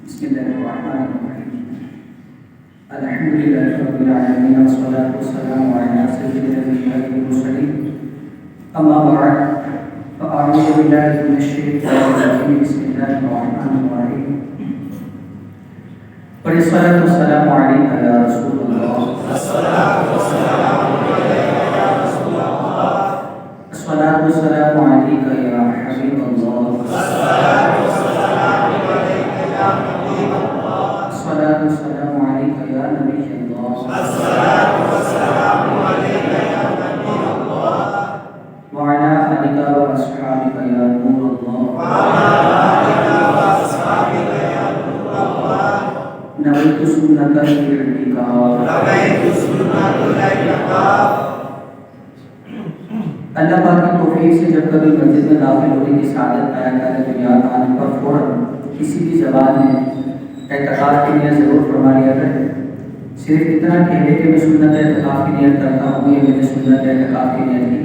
بسم الله الرحمن الرحيم. الحمد لله رب العالمين والصلاة والسلام على سيد الأنبياء والمرسلين. أما بعد فأعوذ بالله من الشيطان الرجيم. بسم الله الرحمن الرحيم. والصلاة والسلام عليك يا رسول الله. الصلاة والسلام عليك يا حبيب الله. الصلاة والسلام عليك يا نبي الله. وعلى آلك وأصحابك يا نور الله. نويت سنة الاعتكاف. اللہ پاک کی توفیق سے جب کبھی مسجد میں داخل ہونے کی سعادت پایا کرے تو یاد آنے پر فوراً کسی بھی زبان میں اعتکاف کی نیت ضرور فرما لیا کرے. صرف اتنا کہنے کہ میں سنت اعتکاف کی نیت کرتا ہوں، یہ میری سنت اعتکاف کی نیت کی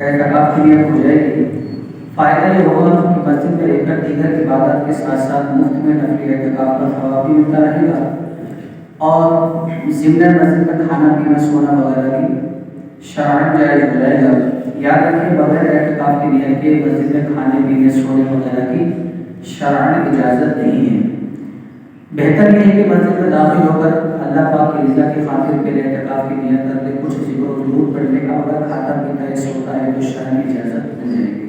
اعتکاف کی نیت ہو جائے گی. فائدہ یہ ہوگا کہ مسجد میں رہ کر دیگر عبادات کے ساتھ ساتھ مفت میں نفلی اعتکاف کا ثواب بھی ملتا رہے گا اور ضمن مسجد میں کھانا پینا سونا وغیرہ بھی شرعاً جائز ہو جائے گا. یاد رکھیں بغیر اعتکاف کی نیت کے مسجد میں کھانے پینے سونے وغیرہ کی شرعاً اجازت نہیں ہے. بہتر یہ ہے کہ مسجد میں داخل ہو کر اللہ پاک کی رضا کی خاطر کے لیے اعتکاف کی نیت کر لے. کچھ ذکر و درود پڑھنے کا اگر کھاتا پیتا ہے سوتا ہے تو شرعی اجازت مل جائے گی.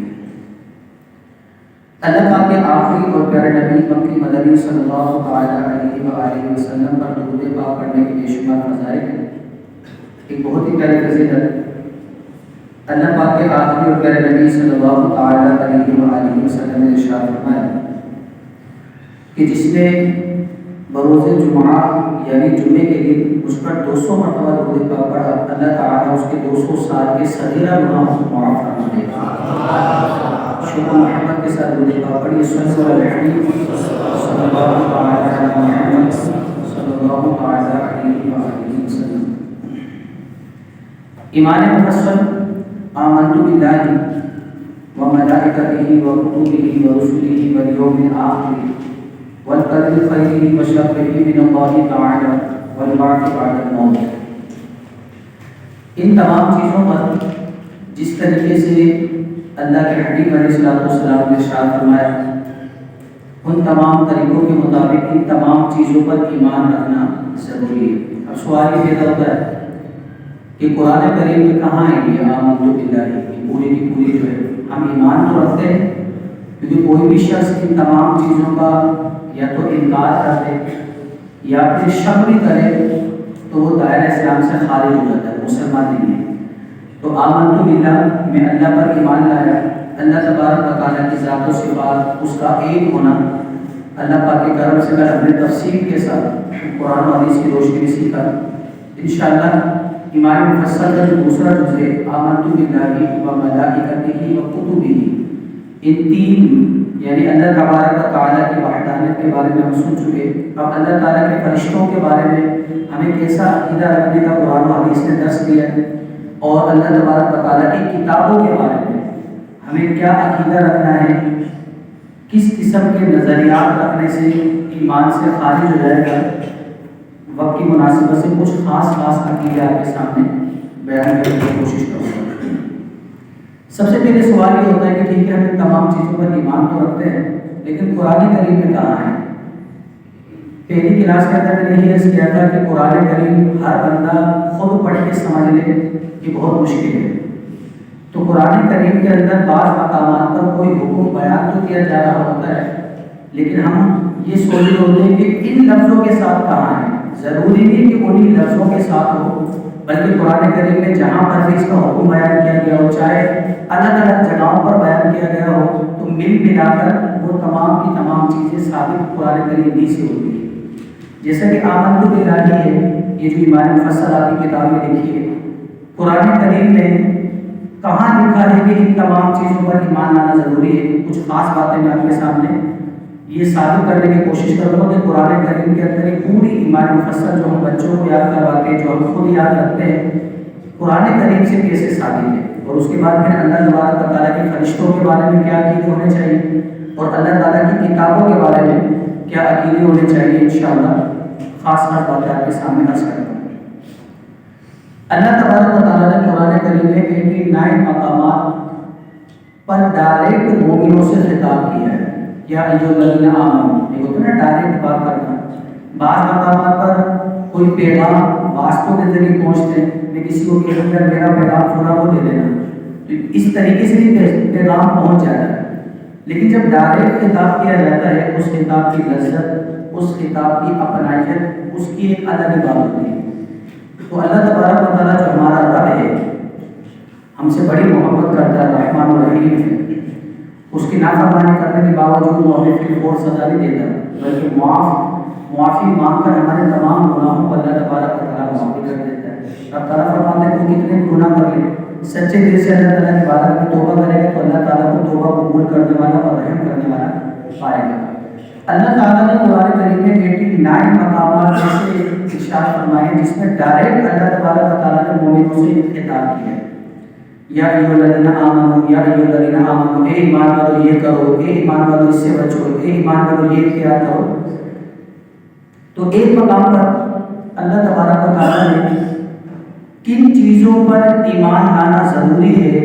اللہ پاک کے آخری اور پیارے نبی مکی مدنی صلی اللہ علیہ وآلہ وسلم پر درود پاک پڑھنے کے بے شمار فضائل ہیں. ایک بہت ہی پیاری فضیلت اللہ پاک کے آخری اور پیارے نبی صلی اللہ علیہ وآلہ وسلم نے ارشاد فرمایا کہ جس نے بروز جمعہ یعنی جمعے کے دن اس پر 200 مرتبہ درود پاک پڑھا، اللہ تعالیٰ اس کے 200 سال کے صغیرہ گناہوں کو معاف فرما دے گا. شکر محمد کے ساتھ درود پاک پڑھیے. صلی اللہ علیہ وسلم. ایمان مفصل آمنت باللہ وملائکتہ وکتبہ ورسلہ والیوم الآخر والقدر خیرہ وشرہ من اللہ تعالی والبعث بعد الموت. ان تمام چیزوں پر جس طریقے سے اللہ کے حبیب علیہ السلام نے ارشاد فرمایا ان تمام طریقوں کے مطابق ان تمام چیزوں پر ایمان رکھنا ضروری ہے. اب سوال یہ پیدا ہوتا ہے کہ قرآن کریم میں کہاں ہے یہ آمنت باللہ کی پوری جو ہے. ہم ایمان تو رکھتے ہیں کیونکہ کوئی بھی شخص ان تمام چیزوں کا یا تو انکار کرتے یا پھر شک بھی کرے تو وہ دائرہ اسلام سے خارج ہو جاتا ہے، مسلمان نہیں ہے. تو آمنت باللہ میں اللہ پر ایمان لایا. اللہ تبارک و تعالیٰ کی ذات و صفات، اس کا ایک ہونا اللہ پاک کے کرم سے میں اپنے تفصیل کے ساتھ قرآن و حدیث کی روشنی میں سیکھا. انشاءاللہ ایمان مفصل کا جو دوسرا جز ہے آمنت باللہ و ملائکتہ و کتبہ، ان تین یعنی اللہ تبارک و تعالیٰ کی وحدانیت کے بارے میں ہم سن چکے. اب اللہ تعالیٰ کے فرشتوں کے بارے میں ہمیں کیسا عقیدہ رکھنے کا قرآن و حدیث نے درس دیا ہے اور اللہ تبارک و تعالیٰ کی کتابوں کے بارے میں ہمیں کیا عقیدہ رکھنا ہے، کس قسم کے نظریات رکھنے سے ایمان سے خارج ہو جائے گا. وقت کی مناسبت سے کچھ خاص عقیدے آپ کے سامنے بیان کرنے کی کوشش کروں گا. سب سے پہلے سوال یہ ہوتا ہے کہ ٹھیک ہے ہم ان تمام چیزوں پر ایمان تو رکھتے ہیں لیکن قرآن کریم میں کہاں ہے؟ پہلی کلاس کے اندر میں نے یہ کیا تھا کہ قرآن کریم ہر بندہ خود پڑھ کے سمجھ لے یہ بہت مشکل ہے. تو قرآن کریم کے اندر بعض مقامات پر کوئی حکم بیان تو کیا جا رہا ہوتا ہے لیکن ہم یہ سوچ رہے ہوتے ہیں کہ ان لفظوں کے ساتھ کہاں ہے. ضروری نہیں کہ انہی لفظوں کے ساتھ ہو بلکہ قرآن کریم میں جہاں پر بھی اس کا حکم بیان کیا گیا ہو، چاہے الگ الگ جگہوں پر بیان کیا گیا ہو، تو ملا کر وہ تمام کی تمام چیزیں ثابت قرآن کریم ہی سے ہوتی ہیں. جیسا کہ آمنت باللہ ہے، یہ جو ایمان مفصل آپ کی کتاب میں لکھی ہے، قرآن کریم میں کہاں لکھا ہے کہ ان تمام چیزوں پر ایمان لانا ضروری ہے؟ کچھ خاص باتیں میں آپ کے سامنے یہ ثابت کرنے کی کوشش کروں گا کہ قرآن کریم کے اندر پوری ایمان مفصل جو ہم بچوں کو یاد کرواتے ہیں، جو ہم خود یاد رکھتے ہیں، قرآن کریم سے کیسے ثابت ہے. اور اس کے بعد پھر اللہ تبارک و تعالیٰ کے فرشتوں کے بارے میں کیا عقیدے ہونے چاہیے اور اللہ تعالیٰ کی کتابوں کے بارے میں کیا عقیدے ہونے چاہیے انشاءاللہ خاص خاص باتیں آپ کے سامنے عرض کرتا ہوں۔ اللہ تبارک و تعالیٰ نے قرآن کریم میں 89 مقامات پر ڈائریکٹ مومنوں سے خطاب کیا ہے، یا ایھا الذین آمنوا، یہ ہوتا ہے نا ڈائریکٹ بات کرنا۔ بعض مقامات پر کوئی پیغام واسطوں کے ذریعے پہنچتے ہیں، میں کسی کو کہہ دوں گا میرا پیغام تھوڑا وہ دے دینا، تو اس طریقے سے بھی پیغام پہنچ جاتا ہے۔ لیکن جب ڈائریکٹ خطاب کیا جاتا ہے، اس خطاب کی لذت، اس خطاب کی اپنائیت، اس کی ایک الگ ہی بات ہوتی ہے۔ تو اللہ تبارک و تعالیٰ جو ہمارا رب ہے، ہم سے بڑی محبت کرتا ہے، رحمان الرحیم ہے، اس کی نافرمانی کرنے کے باوجود وہ ہمیں پھر اور سزا نہیں دیتا، بلکہ معافی مانگ کر ہمارے تمام گناہوں کو اللہ تبارک و تعالیٰ معافی کر دیتا ہے۔ اب تعالیٰ فرماتے ہیں کہ کتنے گناہ کر لیں، سچے دل سے اللہ تعالیٰ کی عبادت میں توبہ کرے گا تو اللہ تعالیٰ کو توبہ قبول کرنے والا اور رحم کرنے والا پائے گا۔ اللہ تعالیٰ نے قرآن کریم میں 89 مقامات جیسے ارشاد فرمائے جس میں ڈائریکٹ اللہ تبارک و تعالیٰ نے مومنوں سے خطاب کیا ہے، یا ایھا الذین آمنوا، یا ایھا الذین آمنوا، اے ایمان والو یہ کرو، اے ایمان والو اس سے بچو، اے ایمان والو یہ کیا کرو۔ تو ایک مقام پر اللہ تبارک و تعالیٰ نے کن چیزوں پر ایمان لانا ضروری ہے،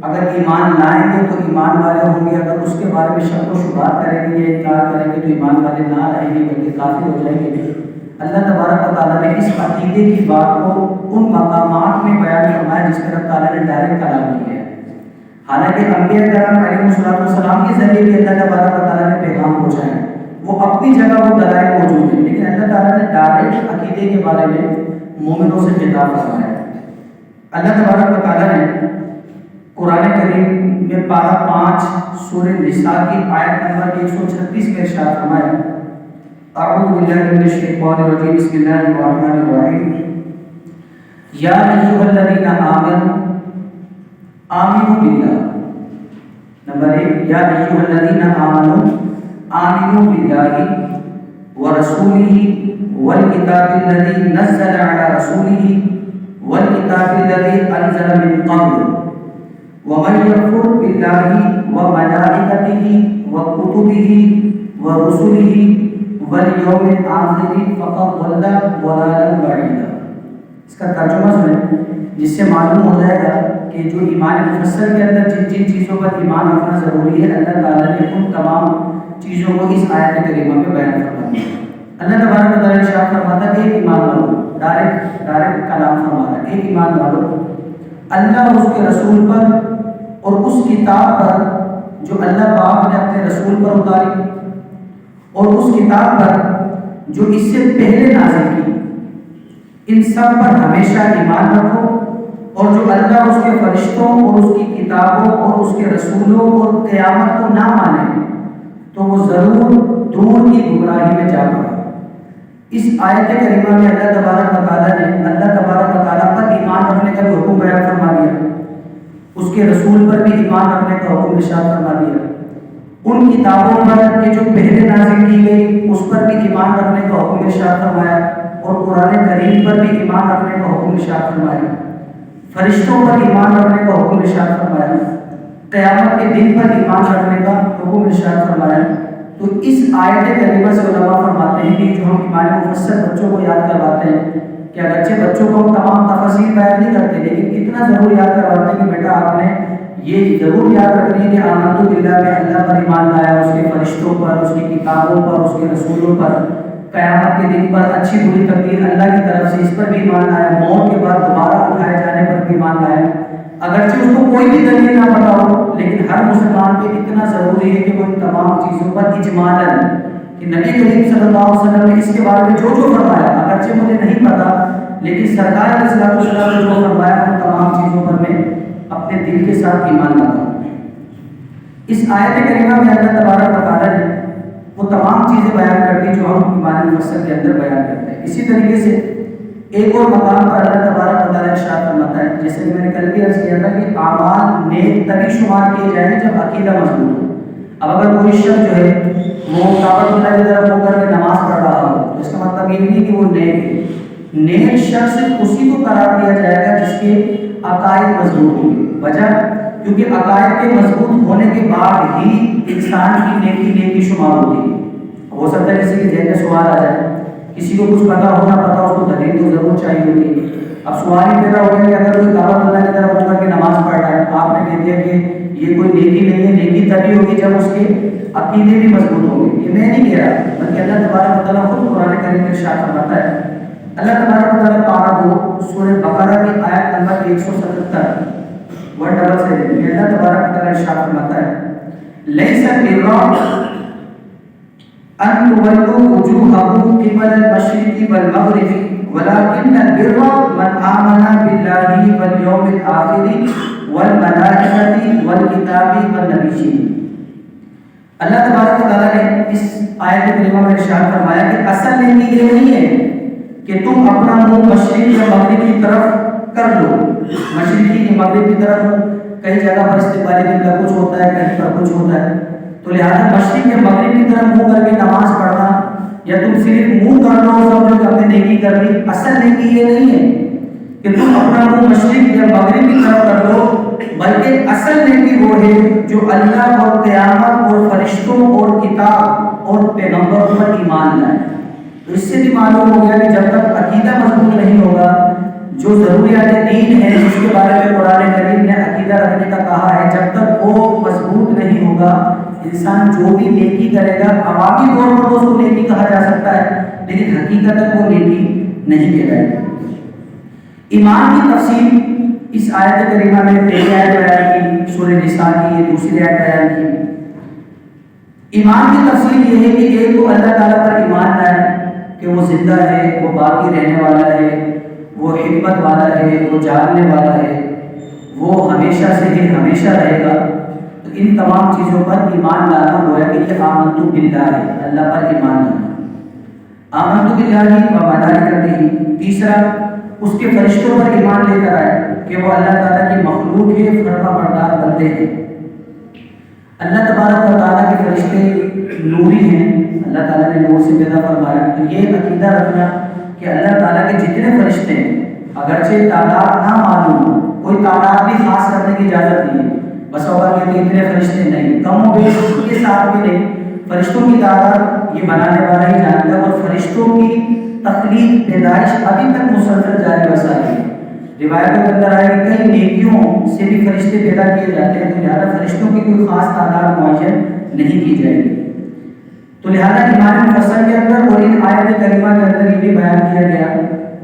اگر ایمان لائیں گے تو ایمان والے ہوں گے، اگر اس کے بارے میں شک و شبہات کریں گے یا انکار کریں گے تو ایمان والے نہ رہیں گے بلکہ کافر ہو جائیں گے۔ اللہ تبارک و تعالیٰ نے اس عقیدے کی بات کو ان مقامات میں بیان فرمایا جس پر اللہ تعالیٰ نے ڈائریکٹ کلام کیا ہے۔ حالانکہ انبیاء کرام علیہ السلام کے ذریعے بھی اللہ تبارک و تعالیٰ نے پیغام پہنچایا، وہ اپنی جگہ وہ دلائل موجود ہیں، لیکن اللہ تعالیٰ نے ڈائریکٹ عقیدے کے بارے میں مومنوں سے خطاب فرمایا۔ اللہ تبارک و تعالیٰ نے قرآن کریم میں پارہ 5 سورہ نساء کی آیت نمبر 136 میں ارشاد فرمایا، اعوذ باللہ من الشیطان الرجیم، بسم اللہ الرحمن الرحیم، یا ایھا الذین آمنوا آمنوا باللہ۔ نمبر 1، یا ایھا الذین آمنوا آمنوا باللہ ورسولہ والکتاب الذی نزل علی رسولہ والکتاب الذی انزل من قبل ومن یکفر باللہ وملائکتہ وکتبہ ورسلہ والیوم الآخر فقد ضل ضلالا بعیدا۔ اس کا ترجمہ سنیں، جس سے معلوم ہو جائے گا کہ جو ایمان مفصل کے اندر جن جن چیزوں پر ایمان رکھنا ضروری ہے، اللہ تعالیٰ نے ان تمام چیزوں کو اس آیت کریمہ میں بیان فرما دیا۔ اللہ تبارک و تعالیٰ ارشاد فرماتا ہے ایک ایمان والو، ڈائریکٹ کلام فرما رہا ہے، ایک ایمان والو اللہ اور اس کے رسول پر اور اس کتاب پر جو اللہ پاک نے اپنے رسول پر اتاری اور اس کتاب پر جو اس سے پہلے نازل کی، ان سب پر ہمیشہ ایمان رکھو، اور جو اللہ اس کے فرشتوں اور اس کی کتابوں اور اس کے رسولوں اور قیامت کو نہ مانے تو وہ ضرور دور کی گمراہی میں جا پڑا۔ اس آیت کریمہ میں اللہ تبارک و تعالیٰ نے اللہ تبارک و تعالیٰ پر ایمان رکھنے کا بھی حکم بیان فرما دیا، اس کے رسول پر بھی ایمان رکھنے کا حکم ارشاد فرما دیا، ان کتابوں پر کہ جو پہلے نازل کی گئی اس پر بھی ایمان رکھنے کا حکم ارشاد فرمایا، اور قرآن کریم پر بھی ایمان رکھنے کا حکم ارشاد فرمایا، فرشتوں پر ایمان رکھنے کا حکم ارشاد فرمایا، قیامت کے دن پر ایمان رکھنے کا حکم ارشاد فرمایا۔ تو اس آیت کریمہ سے علماء فرماتے ہیں کہ جو ہم ایمان مفصل بچوں کو یاد کرواتے ہیں کہ اگرچہ بچوں کو ہم تمام تفاصیل بیان نہیں کرتے لیکن اتنا ضرور یاد کرواتے ہیں کہ بیٹا آپ نے یہ ضرور یاد رکھنی ہے کہ آمنت باللہ میں اللہ پر ایمان لایا، اس کے فرشتوں پر، اس کی کتابوں پر، اس کے رسولوں پر، قیامت کے دن پر، اچھی بری تقدیر اللہ کی طرف سے اس پر بھی ایمان لایا، موت کے بعد دوبارہ اٹھائے جانے پر بھی ایمان لایا۔ اگرچہ اس کو کوئی بھی دلیل نہ پتا ہو لیکن ہر مسلمان پہ اتنا ضروری ہے کہ وہ ان تمام چیزوں پر اجمالاً کہ نبی کریم صلی اللہ علیہ وسلم نے اس کے بارے میں جو فرمایا، اگرچہ مجھے نہیں پتا لیکن سرکار علیہ السلام نے جو فرمایا ان تمام چیزوں پر میں اپنے دل کے ساتھ ایمان لاتا ہوں۔ اس آیت کریمہ میں اللہ تبارک و تعالیٰ نے وہ تمام چیزیں بیان کر دی جو ہم ایمان مفصل کے اندر بیان کرتے ہیں۔ اسی طریقے سے ایک اور مقام پر اللہ تبارک و تعالیٰ ارشاد فرماتا ہے، جیسے کہ میں نے کل بھی عرض کیا تھا کہ اعمال نیک تبھی شمار کیے جائیں گے جب عقیدہ مضبوط ہو۔ اب اگر کوئی شخص جو ہے وہ کعبۃ اللہ کی طرف ہو کر کے نماز پڑھ رہا ہو تو اس کا مطلب یہ نہیں کہ وہ نیک ہے۔ نیک شخص اسی کو قرار دیا جائے گا جس کے عقائد مضبوط ہوں گے۔ وجہ کیونکہ عقائد کے مضبوط ہونے کے بعد ہی انسان کی نیکی شمار ہوتی ہے۔ ہو سکتا ہے کسی کے ذہن میں سوال آ جائے، کسی کو کچھ پتا ہو نہ پتا، اس کو دلیل تو ضرور چاہیے ہوتی ہے۔ اب سوال ہی پیدا ہو گیا کہ اگر کوئی کعبۃ اللہ کی طرف اٹھ کر کے نماز پڑھ رہا ہے، آپ نے کہہ دیا کہ یہ کوئی نیکی نہیں ہے، نیکی تبھی ہوگی جب اس کے عقیدے بھی مضبوط ہوں گے۔ یہ میں نہیں کہہ رہا، بلکہ اللہ تبارک و تعالیٰ خود قرآن کریم میں ارشاد فرماتا ہے۔ اللہ تبارک و تعالیٰ پارہ 2 سورہ بقرہ کی آیت نمبر 177 177 میں اللہ تبارک و تعالیٰ ارشاد فرماتا ہے، لیس البر ان تولوا وجوهكم قبل المشرق والمغرب ولكن البر من آمن بالله واليوم الآخر والملائكة والكتاب والنبيين۔ اللہ تبارک و تعالیٰ نے اس آیت کریمہ میں ارشاد فرمایا کہ اصل نیکی یہ نہیں ہے کہ تم اپنا منہ مشرق یا مغرب کی طرف کر لو۔ مشرقی یا مغرب کی طرف کئی جگہ پر استقبال قبلہ کچھ ہوتا ہے، کہیں پر کچھ ہوتا ہے، تو لہٰذا مشرق یا مغرب کی طرف منہ کر کے نماز پڑھنا یا تم صرف منہ کر لو سمجھو کہ اپنے نیکی کر لی، اصل نیکی یہ نہیں ہے کہ تم اپنا منہ مشرق یا مغرب کی طرف کر لو، بلکہ اصل نیکی وہ ہے جو اللہ اور قیامت اور فرشتوں اور کتاب اور پیغمبروں پر ایمان لائے۔ تو اس سے بھی معلوم ہو گیا کہ جب تک عقیدہ مضبوط نہیں ہوگا، جو ضروریات دین ہے جس کے بارے میں قرآن کریم نے عقیدہ رکھنے کا کہا ہے، جب تک وہ مضبوط نہیں ہوگا، انسان جو بھی نیکی کرے گا عوامی طور پر تو اس کو نیکی کہا جا سکتا ہے، لیکن حقیقت وہ نیکی نہیں کہلائے گا۔ ایمان کی تفصیل اس آیت کریمہ میں پہلی آیت بیان کی، سورہ نساء کی یہ دوسری آیت بیان کی۔ ایمان کی تفصیل یہ ہے کہ ایک تو اللہ تعالیٰ پر ایمان لائے کہ وہ زندہ ہے، وہ باقی رہنے والا ہے، وہ حکمت والا ہے، وہ جاننے والا ہے، وہ ہمیشہ سے ہے، ہمیشہ رہے گا۔ تو ان تمام چیزوں پر ایمان لانا ہوا کہ یہ آمنت باللہ ہے، اللہ پر ایمان لانا، آمنت باللہ و ملائکتہ۔ تیسرا اس کے فرشتوں پر ایمان لے کر آئے کہ وہ اللہ تعالیٰ کی مخلوق ہے، فرما بردار بندے ہیں۔ اللہ تبارک و تعالیٰ کے فرشتے نوری ہیں، اللہ تعالیٰ نے نور سے پیدا فرمایا۔ تو یہ عقیدہ رکھنا کہ اللہ تعالیٰ کے جتنے فرشتے ہیں، اگرچہ تعداد نہ معلوم ہو، کوئی تعداد بھی خاص کرنے کی اجازت نہیں ہے، بس اوقات یہ اتنے فرشتے نہیں، کم و بیش کے ساتھ بھی نہیں، فرشتوں کی تعداد یہ بنانے والا ہی جانتا ہے، اور فرشتوں کی تخلیق پیدائش ابھی تک مسلسل جاری و ساری ہے۔ روایتوں کے اندر آئے کہ کئی نیکیوں سے بھی فرشتے پیدا کیے جاتے ہیں، تو لہٰذا فرشتوں کی کوئی خاص تعداد معین نہیں کی جائے گی۔ تو لہٰذا ایمان مفصل کے اندر اور ان آیت کریمہ کے اندر یہ بھی بیان کیا گیا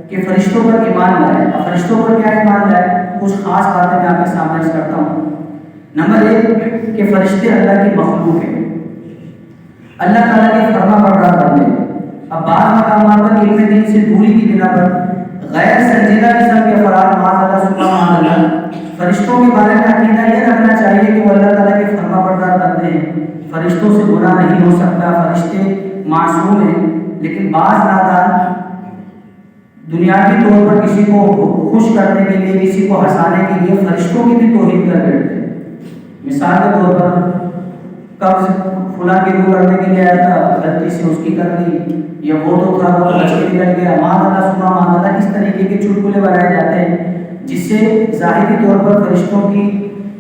کہ فرشتوں پر ایمان لائے۔ اب فرشتوں پر کیا ایمان لائے؟ کچھ خاص باتیں میں آپ کے سامنے کرتا ہوں۔ نمبر 1 کہ فرشتے اللہ کی مخلوق ہیں، اللہ تعالیٰ کے فرما بردار بندے۔ اب بعض مقامات پر علم دین سے دوری کی بنا پر غیر سنجیدہ قسم کے افراد معاذ اللہ سبحانہ اللہ فرشتوں کے بارے میں عقیدہ یہ رکھنا چاہیے کہ وہ اللہ تعالیٰ کے فرما بردار بندے ہیں، فرشتوں سے گناہ نہیں ہو سکتا، فرشتے معصوم ہیں۔ لیکن بعض نادان دنیاوی طور پر کسی کو خوش کرنے کے لیے، کسی کو ہنسانے کے لیے فرشتوں کی بھی توہین کر بیٹھتے ہیں۔ مثال کے طور پر قبض فلاں کی دور کرنے کے لیے آیا تھا، غلطی سے اس کی کر لی، یا وہ تو تھا وہ بچ کے نکل گیا، مان اللہ سبحانہ مان اللہ، اس طریقے کے چٹکلے بنائے جاتے ہیں جس سے ظاہری طور پر فرشتوں کی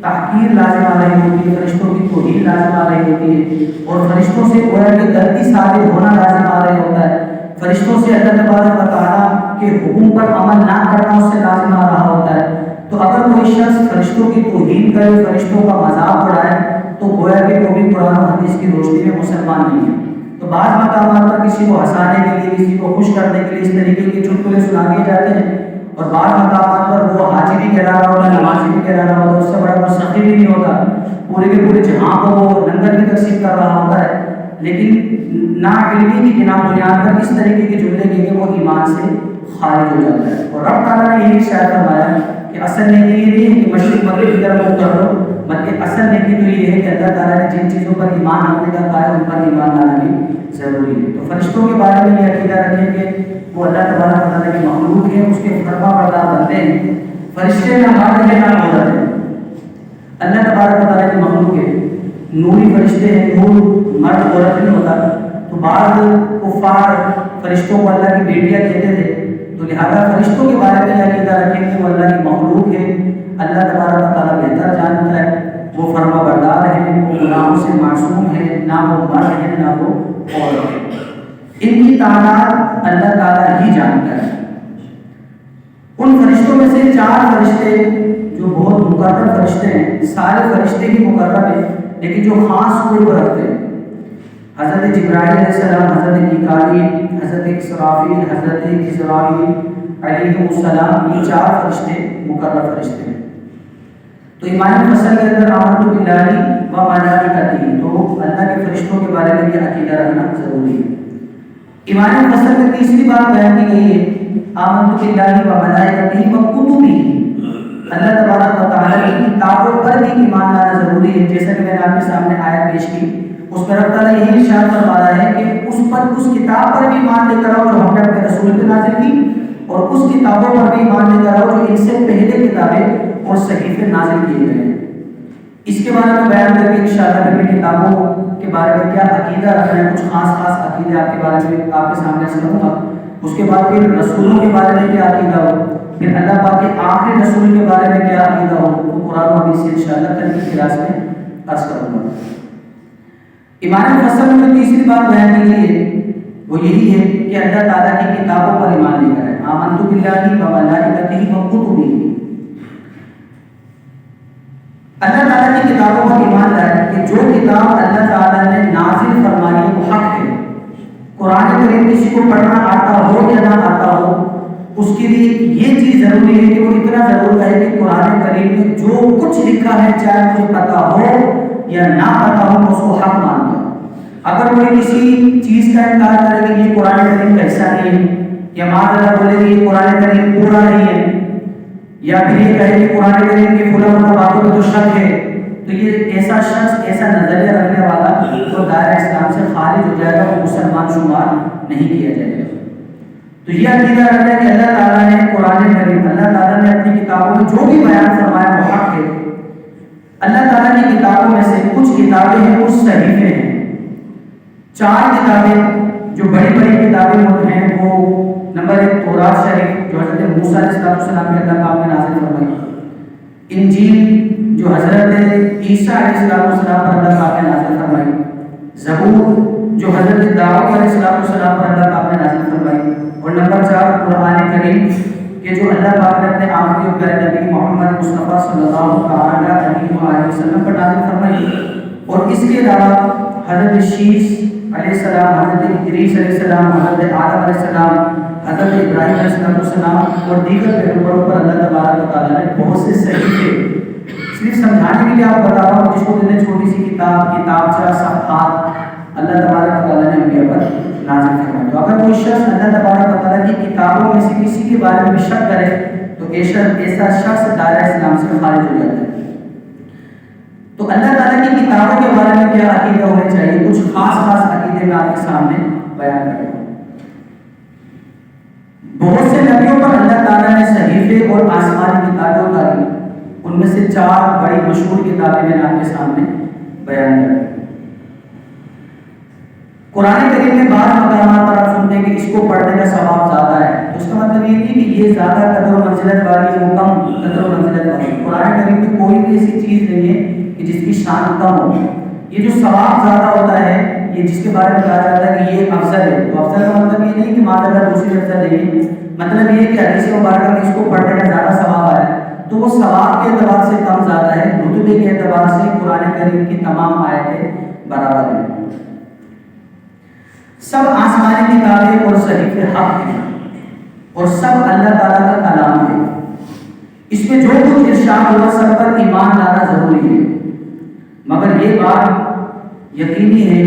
تحقیر لازم آ رہی ہوتی ہے، فرشتوں کی توہین لازم آ رہی ہوتی ہے، اور فرشتوں سے گویا کہ غلطی ثابت ہونا لازم آ رہا ہوتا ہے، فرشتوں سے اللہ تبارک و تعالیٰ کے حکم پر عمل نہ کرنا اس سے لازم آ رہا ہوتا ہے۔ تو اگر کوئی شخص فرشتوں کی توہین کرے، فرشتوں کا مذاق اڑائے، تو گویا کہ وہ بھی قرآن و حدیث کی روشنی میں مسلمان نہیں ہے۔ تو بعض مقامات پر کسی کو ہنسانے کے لیے، کسی کو خوش کرنے کے لیے اس طریقے کے چٹکلے سنا دیے جاتے ہیں، اور بعض مقامات پر وہ حاجی بھی کہہ رہا ہوتا ہے، نمازی بھی کہہ رہا ہوتا ہے، اس سے بڑا کوئی سخی بھی نہیں ہوتا، پورے کے پورے جہاں کو وہ لنگر بھی تقسیم کر رہا ہوتا ہے، لیکن نا علمی کی بنا بنیاد پر اس طریقے کے جملے کے لیے وہ ایمان سے خارج ہو جاتا ہے۔ اور رب تعالیٰ نے یہی شاید فرمایا کہ اصل نیکی یہ نہیں ہے کہ مشرق مغرب کی طرف منہ کر لو، بلکہ اصل نیکی تو یہ ہے کہ اللہ تعالیٰ نے جن چیزوں پر ایمان رکھنے کا کہا ہے ان پر ایمان لانا بھی ضروری ہے۔ تو فرشتوں کے بارے میں یہ عقیدہ رکھیں کہ وہ اللہ تبارک و تعالیٰ کی مخلوق ہے، اس کے فرما بردار بندے ہیں۔ فرشتے نہ مرد ہے نہ عورت ہے، اللہ تبارک و تعالیٰ کی مخلوق ہے، نوری فرشتے ہیں، نور مرد عورت نہیں ہوتا۔ تو بعض کفار فرشتوں کو اللہ کی بیٹیاں کہتے تھے، تو لہذا فرشتوں کے بارے میں یہ عقیدہ رکھیں کہ وہ اللہ کی مخلوق ہے، اللہ تبارک و تعالیٰ بہتر جانتا ہے، وہ فرما بردار ہے، وہ گناہوں سے معصوم ہے، نہ وہ مرد ہیں نہ وہ عورت ہیں، ان کی تعداد اللہ تعالیٰ ہی جانتا ہے۔ ان فرشتوں میں سے 4 فرشتے جو بہت مقرب فرشتے ہیں، سارے فرشتے ہی مقرب ہیں لیکن جو خاص قرب رکھتے ہیں، حضرت جبرائیل علیہ السلام، حضرت میکائیل، حضرت اسرافیل، حضرت عزرائیل علیہ السلام، یہ 4 فرشتے مقرب فرشتے ہیں۔ تو ایمان فصل کے اندر آمنت باللہ و ملائکتہ، تو اللہ کے فرشتوں کے بارے میں یہ عقیدہ رکھنا ضروری ہے۔ ایمان فصل میں تیسری بات بیان کی گئی ہے آمنت باللہ و ملائکتہ و کتبہ، اللہ تبارک و تعالیٰ کی کتابوں پر بھی ایمان لانا ضروری ہے، جیسا کہ میں نے آپ کے سامنے آیت پیش کی، اس پر رب تعالیٰ یہی ارشاد فرما رہا ہے کہ اس کتاب پر بھی ایمان لے کر آؤ جو ہم نے اپنے رسول پہ نازل کی، اور اس کتابوں پر بھی ایمان لے کر آؤ جو ان سے پہلے کتابیں اور صحیفے نازل کیے گئے ہیں۔ اس کے بارے میں بیان کر کے انشاءاللہ میں کتابوں کے بارے میں کیا عقیدہ رکھنا ہے، کچھ خاص عقیدے آپ کے بارے میں آپ کے سامنے کروں گا۔ اس کے بعد پھر رسولوں کے بارے میں کیا عقیدہ ہو، پھر اللہ پاک کے آخری رسول کے بارے میں کیا عقیدہ ہو، وہ قرآن و حدیث سے انشاءاللہ کل کی کلاس میں عرض کروں گا۔ ایمان فصل میں تیسری بات بیان کی گئی ہے وہ یہی ہے کہ اللہ تعالیٰ کی کتابوں پر ایمان لے کر ہے، آمنت باللہ و ملائکتہ و کتبہ، اللہ تعالیٰ کی کتابوں پر ایمان لائے کہ جو کتاب اللہ تعالیٰ نے نازل فرمائی وہ حق ہے۔ قرآن کریم کسی کو پڑھنا آتا ہو یا نہ آتا ہو، اس کے لیے یہ چیز ضروری ہے کہ وہ اتنا ضرور ہے کہ قرآن کریم میں جو کچھ لکھا ہے چاہے مجھے پتا ہو یا نہ پتا ہو، میں اس کو حق مانتا ہوں۔ اگر کوئی کسی چیز کا انکار کرے کہ یہ قرآن کریم کا حصہ نہیں ہے، یا معاذ اللہ بولے کہ یہ قرآن کریم پورا نہیں ہے، یا پھر یہ کہے کہ قرآن کریم کی فلاں باتوں میں تو شک ہے، تو یہ ایسا شخص، ایسا نظریہ رکھنے والا تو دائرہ اسلام سے خارج ہو جائے گا، وہ مسلمان شمار نہیں کیا جائے گا۔ تو یہ عقیدہ رکھنا ہے کہ اللہ تعالیٰ نے قرآن کریم، اللہ تعالیٰ نے اپنی کتابوں میں جو بھی بیان فرمایا وہ حق ہے۔ اللہ تعالیٰ کی کتابوں میں سے کچھ کتابیں ہیں، کچھ صحیفے ہیں۔ 4 کتابیں جو بڑی بڑی کتابیں ہیں وہ نمبر 1 تورات شریف جو حضرت موسیٰ علیہ السلام کے اللہ پاک نے نازل فرمائی، انجیل جو حضرت عیسیٰ علیہ السلام پر اللہ پاک نے نازل فرمائی، زبور جو حضرت داؤد علیہ السلام پر اللہ پاک نے نازل فرمائی، اور نمبر 4 قرآن کریم کہ جو اللہ پاک نے اپنے آخری و پیارے نبی محمد مصطفیٰ صلی اللہ علیہ وسلم پر نازل فرمائی، اور اس کے علاوہ حضرت شیس علیہ السلام، حضرت ادریس علیہ السلام، حضرت آدم علیہ السلام، حضرت ابراہیم علیہ السلام اور دیگر پیغمبروں پر اللہ تبارک و تعالیٰ نے بہت سے صحیفے، صرف سمجھانے کے لیے آپ بتا رہا ہوں، جس کو دن چھوٹی سی کتابچہ صفحات اللہ تبارک و تعالیٰ نے انبیاء پر نازل فرمایا۔ تو اگر کوئی شخص اللہ تبارک و تعالیٰ کی کتابوں میں سے کسی کے بارے میں شک کرے تو ایسا شخص دائرہ اسلام سے خارج ہو جاتا ہے۔ تو اللہ تعالیٰ کی کتابوں کے بارے میں کیا عقیدہ ہونے چاہیے، کچھ خاص عقیدے میں آپ کے سامنے بیان کروں گا۔ بہت سے نبیوں پر اللہ تعالیٰ نے صحیفے اور آسمانی کتابیں اتاری، ان میں سے 4 بڑی مشہور کتابیں میں آپ کے سامنے بیان کروں۔ قرآن کریم میں بعض مقامات پر آپ سنتے ہیں کہ اس کو پڑھنے کا ثواب زیادہ ہے، تو اس کا مطلب یہ نہیں کہ یہ زیادہ قدر و منزلت والی ہے، وہ کم قدر و منزلت والی ہے۔ قرآن کریم میں کوئی بھی ایسی چیز نہیں ہے کہ جس کی شان کم ہو۔ یہ جو ثواب زیادہ ہوتا ہے، یہ جس کے بارے میں کہا جاتا ہے کہ یہ افضل ہے، تو افضل کا مطلب یہ نہیں کہ ماذا دوسری افضل نہیں ہے، مطلب یہ ہے کہ حدیث مبارکہ میں اس کو پڑھنے کا زیادہ ثواب آیا، تو وہ ثواب کے اعتبار سے کم زیادہ ہے، رتبے کے اعتبار سے قرآن کریم کی تمام آیتیں برابر ہیں۔ سب آسمانی کتابیں اور صحیفے حق ہیں اور سب اللہ تعالیٰ کا کلام ہے، اس میں جو کچھ ارشاد ہوا سب پر ایمان لانا ضروری ہے، مگر یہ بات یقینی ہے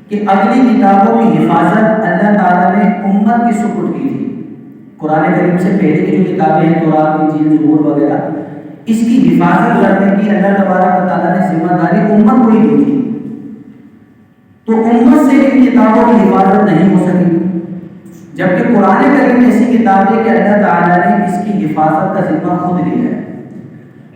کہ اگلی کتابوں کی حفاظت اللہ تعالیٰ نے امت کی سپرد کی تھی۔ قرآن کریم سے پہلے کی جو کتابیں ہیں، تورات، انجیل، زبور وغیرہ، اس کی حفاظت کرنے کی اللہ تبارک و تعالیٰ نے ذمہ داری امت کو ہی دی تھی، تو امت سے ان کتابوں کی حفاظت نہیں ہو سکی، جبکہ قرآن کریم ایسی کتاب ہے کہ اللہ تعالیٰ نے اس کی حفاظت کا ذمہ خود لیا ہے۔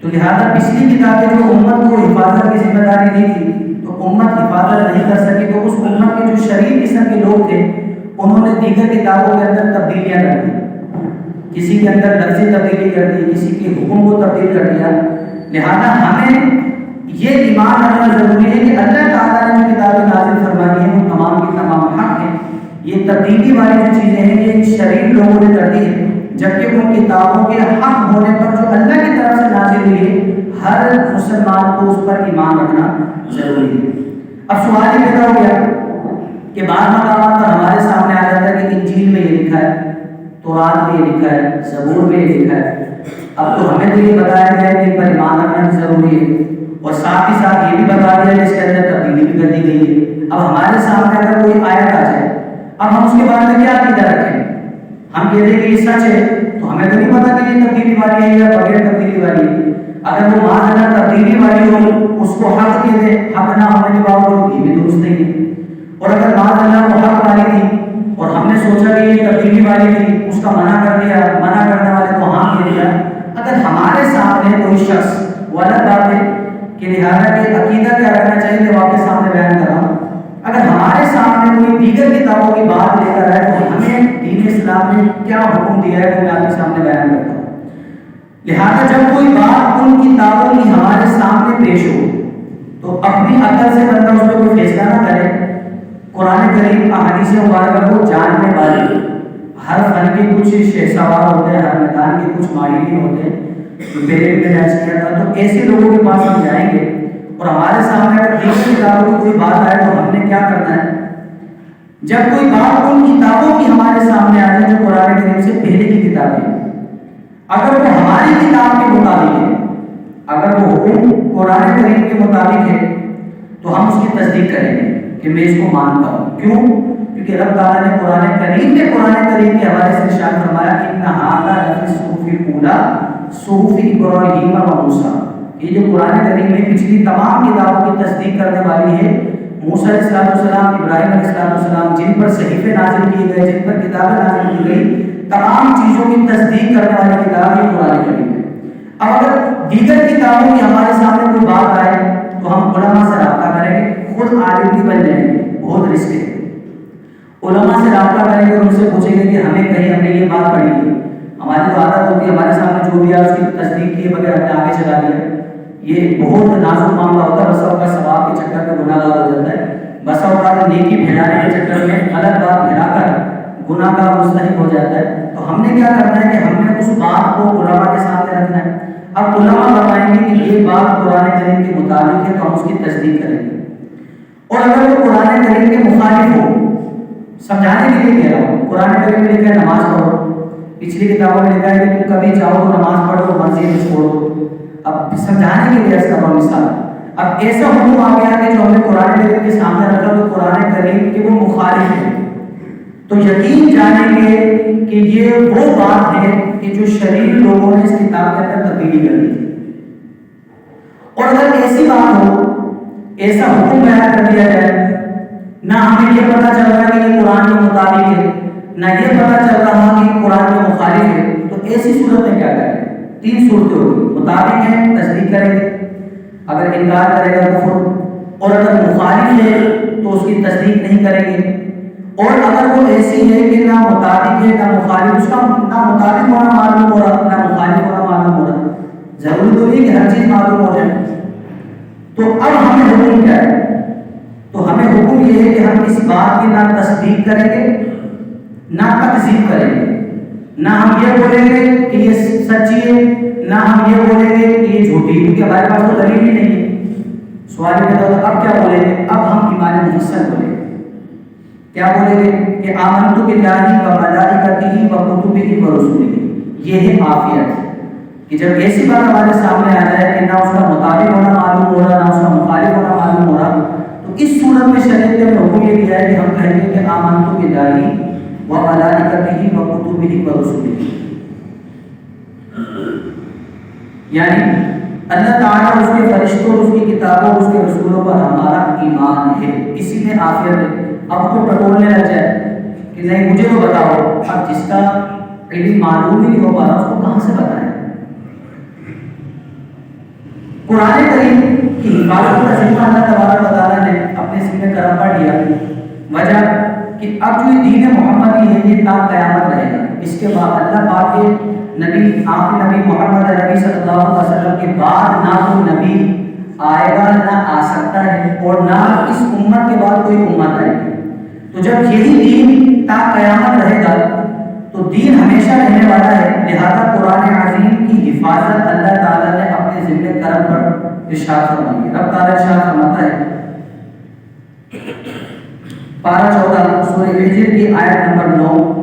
تو لہذا پچھلی کتابیں جو امت کو حفاظت کی ذمہ داری دی تھی تو امت حفاظت نہیں کر سکی، تو اس امت کے جو شریف قسم کے لوگ تھے انہوں نے دیگر کتابوں کے اندر تبدیلیاں کر دی، کسی کے اندر لفظی تبدیلی کر دی، کسی کے حکم کو تبدیل کر دیا۔ لہذا ہمیں یہ ایمان رکھنا ضروری ہے کہ اللہ تعالیٰ نے جو کتابیں تبدیلی والی جو چیزیں ہیں یہ شرعی لوگوں نے کر دی ہیں، جبکہ ان کتابوں کے حق ہونے پر جو اللہ کی طرف سے نازل ہوئی ہے ہر مسلمان کو اس پر ایمان رکھنا ضروری ہے۔ اب سوال یہ پیدا ہو گیا کہ بعض مقامات پر ہمارے سامنے آ جاتا ہے کہ انجیل میں یہ لکھا ہے، تورات میں یہ لکھا ہے، زبور میں یہ لکھا ہے۔ اب تو ہمیں تو یہ بتایا گیا ہے کہ ان پر ایمان رکھنا بھی ضروری ہے، اور ساتھ ہی ساتھ یہ بھی بتا دیا ہے اس کے اندر تبدیلی بھی کر دی گئی ہے۔ اب ہمارے سامنے اگر کوئی آیت آ جائے، اب ہم اس کے بارے میں کیا عقیدہ رکھیں؟ ہم کہتے ہیں کہ یہ سچ ہے تو ہمیں تو نہیں پتا کہ یہ تبدیلی والی ہے یا بغیر تبدیلی والی ہے۔ اگر وہ معاذ تبدیلی والی ہو اس کو حق کہہ دے، حق نہ ہونے کے باوجود یہ بھی درست نہیں ہے۔ اور اگر معاذ وہ حق والی تھی اور ہم نے سوچا کہ یہ تبدیلی والی تھی، اس کا منع کر دیا، منع کرنے والے کو ہاں کہہ دیا۔ اگر ہمارے سامنے کوئی شخص، وہ الگ بات ہے کہ لہٰذا کہ عقیدہ کیا رکھنا چاہیے وہ آپ کے سامنے بیان کر رہا ہوں، اگر ہمارے سامنے کوئی دیگر کتابوں کی بات لے کر آئے تو ہمیں دین اسلام نے کیا حکم دیا ہے وہ میں آپ کے سامنے بیان کرتا ہوں۔ لہٰذا جب کوئی بات ان کتابوں کی ہمارے سامنے پیش ہو تو اپنی عقل سے بندہ اس پہ کوئی فیصلہ نہ کرے۔ قرآن کریم احادیث مبارکہ کو جاننے والے، ہر فن کے کچھ شہسوار ہوتے ہیں، ہر میدان کے کچھ ماہرین ہوتے ہیں، پہلے بھی میں نے کیا تھا، تو ایسے لوگوں کے پاس ہم جائیں گے اور ہمارے سامنے اگر دیگر کتابوں کی کوئی بات آئے تو ہم نے کیا کرنا ہے؟ جب کوئی بات ان کتابوں کی ہمارے سامنے آ جائے جو قرآن کریم سے پہلے کی کتابیں، اگر وہ ہماری کتاب کے مطابق ہے، اگر وہ حکم قرآن کریم کے مطابق ہے تو ہم اس کی تصدیق کریں گے کہ میں اس کو مانتا ہوں۔ کیوں؟ کیونکہ رب تعالیٰ نے قرآن کریم کے حوالے سے ارشاد فرمایا کہ اِنَّ هَٰذَا لَفِي الصُّحُفِ الْأُولَىٰ صُحُفِ إِبْرَاهِيمَ وَمُوسَىٰ، یہ جو قرآن کریم میں پچھلی تمام کتابوں کی تصدیق کرنے والی ہے، موسیٰ علیہ السلام، ابراہیم علیہ السلام، جن پر صحیفے نازل کیے گئے، جن پر کتابیں نازل کی گئی، تمام چیزوں کی تصدیق کرنے والی کتاب یہ قرآن کریم ہے۔ اب اگر دیگر کتابوں کی ہمارے سامنے کوئی بات آئے تو ہم علماء سے رابطہ کریں گے، خود عالم بھی بن جائیں گے، بہت رسک ہے۔ علماء سے رابطہ کریں گے اور ان سے پوچھیں گے کہ ہم نے یہ بات پڑھی ہے، ہماری تو عادت ہوتی ہے ہمارے سامنے جو بھی ہے اس کی تصدیق کیے بغیر ہم نے آگے چلا دیا۔ یہ بہت نازک معاملہ ہوتا ہے، بسا اوقات ثواب کے چکر میں گناہ گار ہو جاتا ہے، بسا اوقات نیکی پھیلانے کے چکر میں غلط بات پھیلا کر گناہ گار مستحق ہو جاتا ہے۔ تو ہم نے کیا کرنا ہے کہ ہم نے اس بات کو علماء کے سامنے رکھنا ہے۔ اب علماء بتائیں گے کہ یہ بات قرآن کریم کے مطابق ہے تو ہم اس کی تصدیق کریں گے، اور اگر وہ قرآن کریم کے مخالف ہو، سمجھانے کے لیے کہہ رہا ہوں، قرآن کریم میں لکھا ہے نماز پڑھو، پچھلی کتابوں میں لکھا ہے کہ تم کبھی چاہو تو نماز پڑھو، مرضی ہے چھوڑ دو، اب سمجھانے کے لیے اس کا مثال اب ایسا حکم آ گیا کہ جو ہم نے قرآن کریم کے سامنے رکھا تو قرآن کریم کے وہ مخالف ہیں، تو یقین جانیں گے کہ یہ وہ بات ہے کہ جو شرعی لوگوں نے اس کتاب کے اندر تبدیلی کر دی تھی۔ اور اگر ایسی بات ہو، ایسا حکم بیان کر دیا جائے، نہ ہمیں یہ پتہ چل رہا کہ یہ قرآن کے مطابق ہے، نہ یہ پتہ چل رہا کہ قرآن کے مخالف ہے، تو ایسی صورت میں کیا کریں؟ تین صورتیں ہوگی، مطابق ہے تصدیق کریں گے، اگر انکار کرے گا کفر، اور اگر مخالف ہے تو اس کی تصدیق نہیں کریں گے، اور اگر وہ ایسی ہے کہ نہ مطابق ہے نہ مخالف، اس کا نہ مطابق ہونا معلوم ہو رہا نہ مخالف ہونا معلوم ہو رہا، ضروری تو نہیں کہ ہر چیز معلوم ہو جائے، تو اب ہمیں حکم کیا ہے؟ تو ہمیں حکم یہ ہے کہ ہم اس بات کی نہ تصدیق کریں گے نہ تکذیب کریں گے، نہ ہم یہ بولیں گے کہ یہ سچی ہے، نہ ہم یہ بولیں گے کہ یہ جھوٹی، کیونکہ ہمارے پاس تو دلیل ہی نہیں ہے۔ سوال پیدا ہوتا اب کیا بولیں گے؟ اب ہم ایمان محسن بولیں گے۔ کیا بولیں گے کہ آمنت باللہ و ملائکتہ و کتبہ و رسلہ، یہ ہے عافیت، کہ جب ایسی بات ہمارے سامنے آ جائے کہ نہ اس کا مطابق ہونا معلوم ہو رہا نہ اس کا مخالف ہونا معلوم ہو رہا، تو اس صورت میں شریعت نے حکم یہ دیا ہے کہ ہم کہیں گے کہ آمنت باللہ و ملائکتہ و کتبہ و رسلہ، یعنی اللہ تعالیٰ اس کے فرشتوں، اس کی کتابوں، اس کے رسولوں پر ہمارا ایمان ہے، اسی میں عافیت ہے۔ اب تو ٹٹولنے لگ جائے کہ نہیں مجھے تو بتاؤ، اب جس کا علم معلوم ہی نہیں ہو پا رہا اس کو کہاں سے بتائیں؟ قرآن کریم کی حفاظت کا ذمہ اللہ تبارک و تعالیٰ نے اپنے ذمہ کرم پر لیا، وجہ کہ اب جو دین محمدی ہے یہ تا قیامت رہے گا، اس کے بعد اللہ پاک کے نبی آخری نبی محمد نبی صلی اللہ علیہ وسلم کے بعد نہ کوئی نبی آئے گا نہ آ سکتا ہے، اور نہ اس امت کے بعد کوئی امت آئے گی۔ تو جب یہی دین تا قیامت رہے گا تو دین ہمیشہ رہنے والا ہے. لہذا قرآن عظیم کی حفاظت اللہ تعالیٰ نے اپنے ذمہ کرم پر ارشاد فرمائی. رب تعالیٰ ارشاد فرماتا ہے پارہ 14 سورہ ہجر کی آیت نمبر 9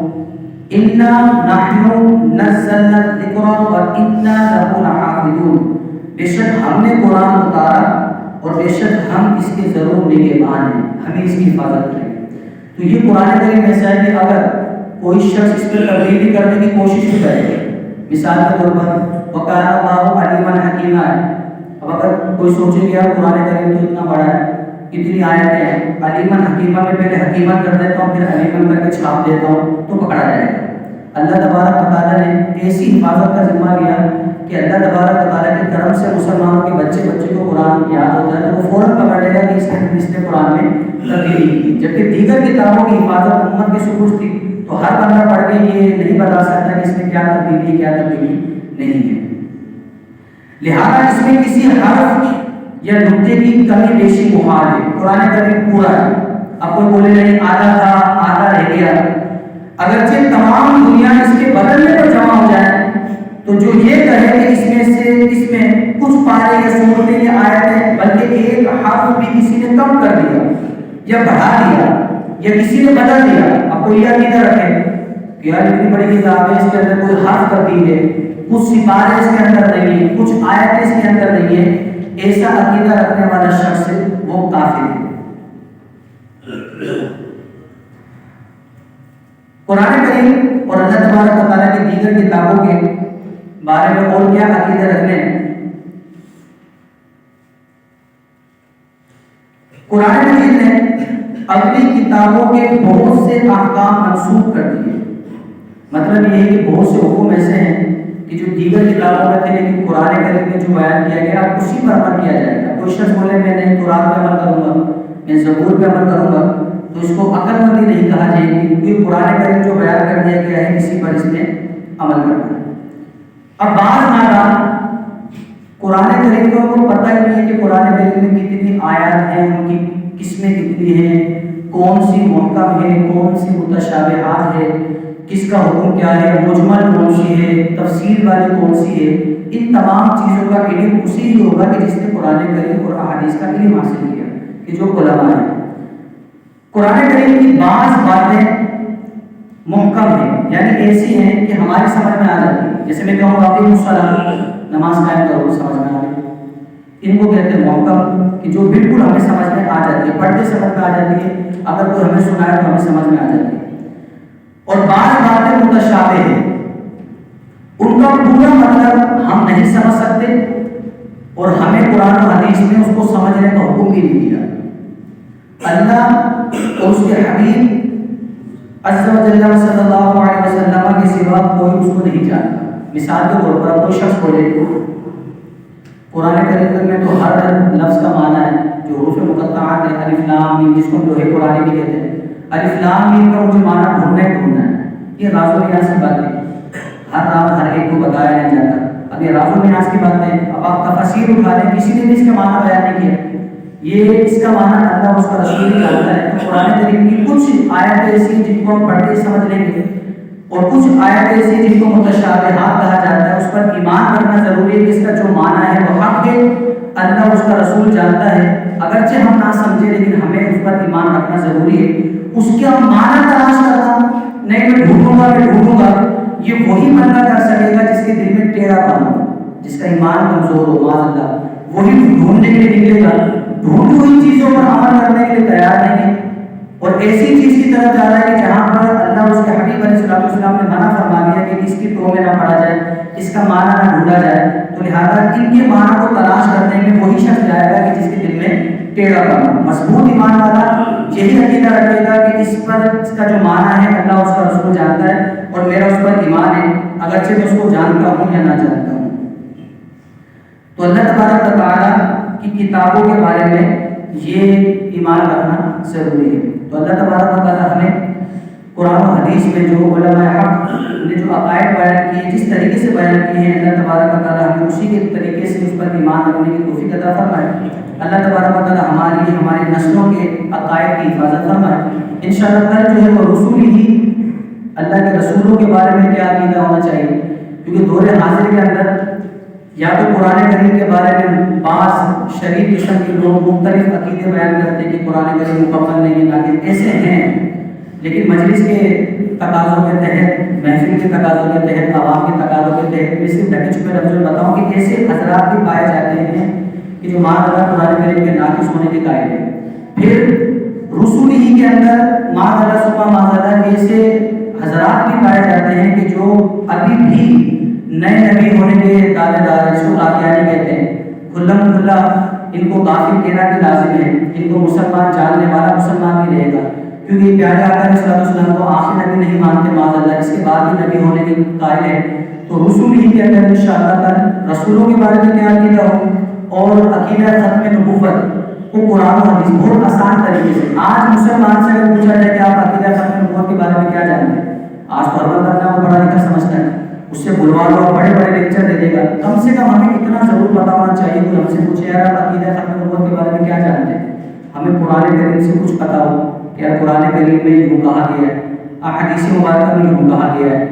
اِنَّا نَحْنُ نَزَّلْنَا الذِّكْرَ وَإِنَّا لَهُ لَحَافِظُونَ. بے شک ہم نے قرآن اتارا اور بے شک ہم اس کے ضرور نگہبان ہیں, ہمیں اس کی حفاظت کریں گے. تو یہ قرآن کریم ایسا ہے کہ اگر کوئی شخص اس پر تبدیلی کرنے کی کوشش بھی کرے, مثال کے طور پر وَكَانَ اللَّهُ عَلِيمًا حَكِيمًا ہے. اب اگر کوئی سوچے کہ یار قرآن کریم تو اتنا بڑا ہے, اتنی آیتیں ہیں, علیمًا حکیمًا میں پہلے حکیمًا کر دیتا ہوں پھر علیمًا کر کے چھاپ دیتا ہوں تو پکڑا جائے گا. اللہ تبارک و تعالیٰ نے ایسی حفاظت کا ذمہ لیا کہ اللہ تبارک و تعالیٰ کے کرم سے مسلمانوں کے بچے کو قرآن یاد ہوتا ہے تو وہ فوراً پکڑ لے گا کہ اس نے قرآن میں تبدیلی کی. جبکہ دیگر کتابوں کی حفاظت امت کی سپرد تھی تو ہر بندہ پڑھ کے یہ نہیں بتا سکتا کہ اس میں کیا تبدیلی ہے کیا تبدیلی نہیں ہے. لہذا اس میں کسی حرف یا نقطے کی کمی بیشی محال ہے. قرآن کریم پورا ہے. اب کوئی بولے نہیں آدھا تھا آدھا رہ گیا, اگرچہ تمام دنیا اس کے بدلنے پر جمع ہو جائے تو جو یہ کہے کہ اس میں کچھ پارے یا صورتیں یا آیتیں بلکہ ایک حرف بھی کسی نے کم کر دیا یا بڑھا دیا یا کسی نے بدل دیا, اب کوئی یہ عقیدہ رکھے کہ یار اتنی بڑی کتاب ہے اس کے اندر کوئی حرف تبدیل ہے, کچھ سپارے اس کے اندر نہیں ہے, کچھ آیتیں اس کے اندر نہیں ہے, ایسا عقیدہ رکھنے والا شخص وہ کافر ہے. قرآن کریم اور اللہ تبارک و تعالیٰ کی دیگر کتابوں کے بارے میں اور کیا عقیدے رکھنے ہیں. قرآن مجید نے اپنی کتابوں کے بہت سے احکام منسوخ کر دیے. مطلب یہ ہے کہ بہت سے حکم ایسے ہیں کہ جو دیگر کتابوں میں تھے لیکن قرآن کریم میں جو بیان کیا گیا اسی پر عمل کیا جائے گا. کوئی شخص بولے میں نہیں تورات پہ عمل کروں گا, میں زبور پہ عمل کروں گا تو اس کو عقل مندی نہیں کہا جائے گی, کیونکہ قرآن کریم جو بیان کر دیا گیا ہے اسی پر اس نے عمل کرنا ہے. اب بعض نادان قرآن کریم کو پتہ ہی نہیں ہے کہ قرآن کریم میں کتنی آیات ہیں, ان کی قسمیں کتنی ہیں, کون سی محکم ہے کون سی متشابہات ہے, کس کا حکم کیا ہے, مجمل کون سی ہے, تفصیل والی کون سی ہے. ان تمام چیزوں کا علم اسی ہی ہوگا کہ جس نے قرآن کریم اور احادیث کا علم حاصل کیا, کہ جو علماء ہیں. قرآن کریم کی بعض باتیں محکم ہیں یعنی ایسی ہیں کہ ہماری سمجھ میں آ جاتی ہے. جیسے میں کہوں واقعی الصلاۃ نماز قائم کرو سمجھ میں آ گئی, ان کو کہتے ہیں محکم کہ جو بالکل ہمیں سمجھ میں آ جاتی ہے, پڑھتے سمجھ میں آ جاتی ہے, اگر کوئی ہمیں سنائے تو ہمیں سمجھ میں آ جاتی ہے. اور بعض باتیں متشابہ ہیں, ان کا پورا مطلب ہم نہیں سمجھ سکتے اور ہمیں قرآن و حدیث میں اس کو سمجھنے کا حکم بھی نہیں دیا. اللہ اور اس کے حبیب عز و جل صلی اللہ علیہ وسلم کے سوا کوئی اس کو نہیں جانتا. مثال کے طور پر کوئی شخص بولے قرآن کریم میں تو ہر لفظ کا معنی ہے, جو حروف مقطعات ہیں الف لام میم جس کو لوح قرآن بھی کہتے ہیں, الف لام میم کا مجھے معنی ڈھونڈنا ہے. یہ راز و نیاز کی بات ہے, ہر راز ہر ایک کو بتایا نہیں جاتا. اب یہ راز و نیاز کی بات ہے, اب آپ تفسیر اٹھا لیں, کسی نے بھی اس کا معنی بیان نہیں کیا, یہ اس کا معنی اللہ اس کا رسول جانتا ہے. تو قرآن کریم کی کچھ آیتیں ایسی جن کو ہم پڑھتے سمجھ لیں گے اور کچھ آیتیں ایسی جن کو متشابہات کہا جاتا ہے, اس پر ایمان کرنا ضروری ہے کہ اس کا جو معنی ہے وہ حق ہے, اللہ اس کا رسول جانتا ہے. اگرچہ ہم نہ سمجھے لیکن ہمیں اس پر ایمان رکھنا ضروری ہے. اس کا معنی تلاش کرنا نہیں, میں ڈھونڈوں گا, یہ وہی بندہ کر سکے گا جس کے دل میں ٹیڑھا پن ہو, جس کا ایمان کمزور ہو. معاذ اللہ, وہی ڈھونڈنے کے لیے نکلے گا. ڈھونڈی ہوئی چیزوں پر عمل کرنے کے لیے تیار نہیں ہے اور ایسی چیز کی طرف جا رہا ہے کہ جہاں پر اللہ اس کے حبیب علیہ السلام نے منع فرما دیا کہ اس کی تو میں نہ پڑھا جائے, اس کا معنی نہ ڈھونڈا جائے. تو لہٰذا ان کے معنی کو تلاش کرنے میں وہی شخص جائے گا کہ جس کے دل میں ٹیڑھا پن ہو. مضبوط ایمان والا یہی عقیدہ رکھے گا کہ اس کا جو معنی ہے اللہ اس کا رسول جانتا ہے اور میرا اس پر ایمان ہے, اگرچہ میں اس کو جانتا ہوں یا نہ جانتا ہوں. تو اللہ تبارک و تعالیٰ کی کتابوں کے بارے میں یہ ایمان رکھنا ضروری ہے. تو اللہ تبارک و تعالیٰ ہمیں قرآن و حدیث میں جو علماء حق نے جو عقائد بیان کیے, جس طریقے سے بیان کیے ہیں, اللہ تبارک و تعالیٰ ہمیں اسی کے طریقے سے اس پر ایمان رکھنے کی توفیق عطا فرمائے. اللہ تبارک و تعالیٰ ہماری نسلوں کے عقائد کی حفاظت فرمائے. انشاءاللہ کل جو ہے وہ رسول ہی اللہ کے رسولوں کے بارے میں کیا عقیدہ ہونا چاہیے، کیونکہ دور حاضر کے اندر یا تو قرآن کریم کے بارے میں بعض شریف قسم کے لوگ مختلف عقیدے بیان کرتے ہیں کہ قرآن کریم مکمل نہیں ہے، ناقص ایسے ہیں، لیکن مجلس کے تقاضوں کے تحت، محفل کے تقاضوں کے تحت، عوام کے تقاضوں کے تحت میں صرف ڈھکے چھپے لفظ میں بتاؤں کہ ایسے حضرات بھی پائے جاتے ہیں کہ جو معاذ اللہ قرآن کریم کے ناقص ہونے کے قائل ہیں۔ پھر رسول ہی کے اندر معاذ اللہ ثم معاذ اللہ ایسے حضرات بھی پائے جاتے ہیں کہ جو ابھی بھی نئے نبی ہونے کے دعوے دار ہیں، جس کو قادیانی کہتے ہیں، کھلم کھلا ان کو کافر کہنا بھی لازم ہے، ان کو مسلمان جاننے والا مسلمان بھی رہے گا، کیونکہ پیارے آقا علیہ السلام کو آخر نبی نہیں مانتے معاذ اللہ، اس کے بعد ہی نبی ہونے کے قائل ہے۔ تو رسول ہی کے اندر انشاءاللہ کل رسولوں کے بارے میں کیا عقیدہ ہو، اور عقیدہ ختم نبوت وہ قرآن و حدیث بہت آسان طریقے سے۔ آج مسلمان سے اگر پوچھا جائے کہ آپ عقیدہ ختم نبوت کے بارے میں کیا جانتے ہیں، آج تو ہر بندہ کو پڑھا لکھا سمجھتا ہے، اس سے بلوا لو بڑے بڑے لیکچر دے دے گا، کم سے کم ہمیں اتنا ضرور پتا ہونا چاہیے کہ ہم سے پوچھے یار آپ عقیدہ ختم نبوت کے بارے میں کیا جانتے ہیں، ہمیں قرآن کریم سے کچھ پتا ہو کہ یار قرآن کریم میں یوں کہا گیا ہے، احادیث مبارکہ میں یوں کہا گیا ہے،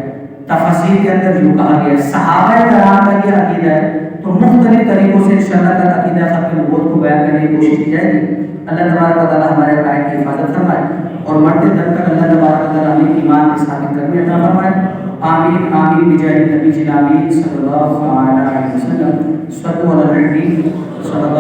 تفاسیر کے اندر یوں کہا گیا ہے، صحابہ کرام کا یہ عقیدہ ہے۔ تو مختلف طریقوں سے انشاءاللہ کا عقیدہ ختم نبوت کو بیان کرنے کی کوشش کی جائے گی۔ اللہ تبارک و تعالی ہمارے قائد کی حفاظت فرمائے اور مرتے دم تک اللہ تبارک و تعالی ہمیں ایمان کے ثابت کرنے عطا فرمائے۔ آمین آمین بجاہ نبی جنابی صلی اللہ علیہ وسلم۔ صلو علی النبی صلی اللہ